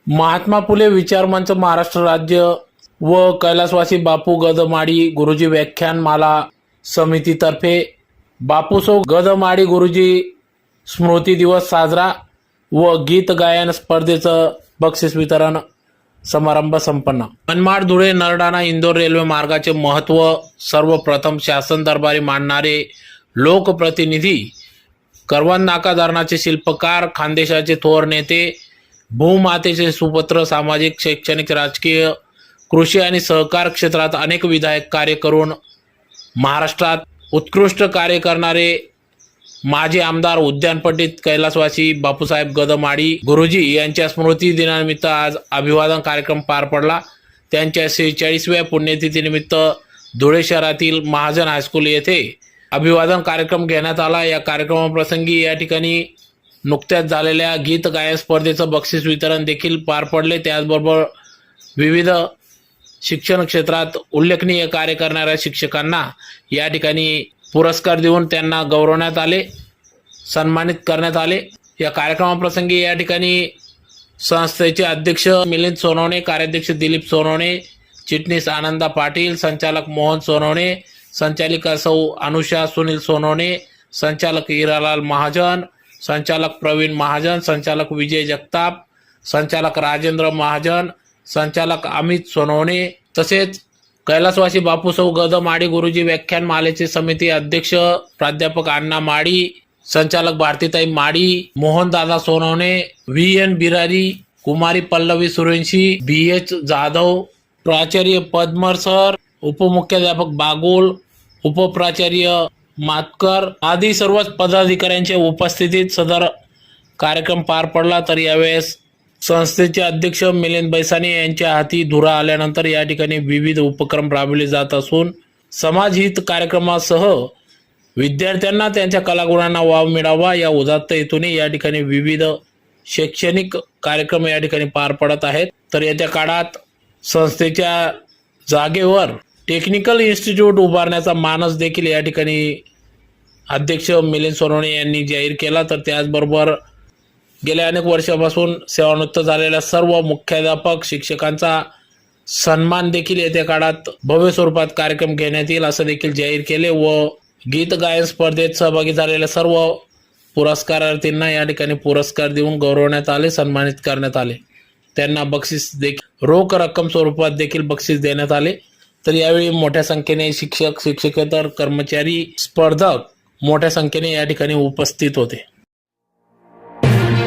महात्मा फुले विचारमंच महाराष्ट्र राज्य व कैलासवासी बापू गदमाडी गुरुजी व्याख्यानमाला समितीतर्फे बापूसो गदमाडी गुरुजी स्मृती दिवस साजरा व गीत गायन स्पर्धेचं बक्षीस वितरण समारंभ संपन्न। मनमाड धुळे नरडाणा इंदोर रेल्वे मार्गाचे महत्त्व सर्वप्रथम शासन दरबारी मांडणारे लोकप्रतिनिधी, करवंद नाका धरणाचे शिल्पकार, खानदेशाचे थोर नेते, भूमातेचे सुपुत्र, सामाजिक शैक्षणिक राजकीय कृषी आणि सहकार क्षेत्रात अनेक विधायक कार्य करून महाराष्ट्रात उत्कृष्ट कार्य करणारे माजी आमदार उद्यानपंडित कैलासवासी बापूसाहेब गदमाडी गुरुजी यांच्या स्मृती दिनानिमित्त आज अभिवादन कार्यक्रम पार पडला। त्यांच्या 46व्या पुण्यतिथीनिमित्त धुळे शहरातील महाजन हायस्कूल येथे अभिवादन कार्यक्रम घेण्यात आला। या कार्यक्रमाप्रसंगी या ठिकाणी नुकत्याच झालेल्या गीत गायन स्पर्धेचं बक्षीस वितरण देखील पार पडले। त्याचबरोबर विविध शिक्षण क्षेत्रात उल्लेखनीय कार्य करणाऱ्या शिक्षकांना या ठिकाणी पुरस्कार देऊन त्यांना गौरवण्यात आले, सन्मानित करण्यात आले। या कार्यक्रमाप्रसंगी या ठिकाणी संस्थेचे अध्यक्ष मिलिंद सोनवणे, कार्याध्यक्ष दिलीप सोनवणे, चिटणीस आनंदा पाटील, संचालक मोहन सोनवणे, संचालिका सौ अनुषा सुनील सोनवणे, संचालक हिरालाल महाजन, संचालक प्रवीण महाजन, संचालक विजय जगताप, संचालक राजेंद्र महाजन, संचालक अमित सोनवणे तसेच कैलासवासी बापूसाहेब गदमाडी गुरुजी व्याख्यानमालेचे समिती अध्यक्ष प्राध्यापक अण्णा माडी, संचालक भारतीताई माडी, मोहनदादा सोनवणे, व्ही.एन. बिरारी, कुमारी पल्लवी सुरेंशी, बी.एच. जाधव, प्राचार्य पद्मर सर, उपमुख्याध्यापक बागुल, उपप्राचार्य मातकर आदी सर्वच पदाधिकाऱ्यांच्या उपस्थितीत सदर कार्यक्रम पार पडला। तर यावेळेस संस्थेचे अध्यक्ष मिलिंद बैसाने यांच्या हाती धुरा आल्यानंतर या ठिकाणी विविध उपक्रम राबवले जात असून समाजहित कार्यक्रमासह विद्यार्थ्यांना त्यांच्या कलागुणांना वाव मिळावा या उदात्त हेतूने या ठिकाणी विविध शैक्षणिक कार्यक्रम या ठिकाणी पार पडत आहेत। तर येत्या काळात संस्थेच्या जागेवर टेक्निकल इन्स्टिट्यूट उभारण्याचा मानस देखील या ठिकाणी अध्यक्ष मिलिंद सोनवणे यांनी जाहीर केला। तर त्याचबरोबर गेल्या अनेक वर्षापासून सेवानिवृत्त झालेल्या सर्व मुख्याध्यापक शिक्षकांचा सन्मान देखील येत्या काळात भव्य स्वरूपात कार्यक्रम घेण्यात येईल असं देखील जाहीर केले व गीत गायन स्पर्धेत सहभागी झालेल्या सर्व पुरस्कारार्थींना या ठिकाणी पुरस्कार देऊन गौरवण्यात आले, सन्मानित करण्यात आले। त्यांना बक्षीस देखील रोख रक्कम स्वरूपात देखील बक्षीस देण्यात आले। तर यावेळी मोठ्या संख्येने शिक्षक, शिक्षकेतर कर्मचारी, स्पर्धक मोठ्या संख्येने या ठिकाणी उपस्थित होते।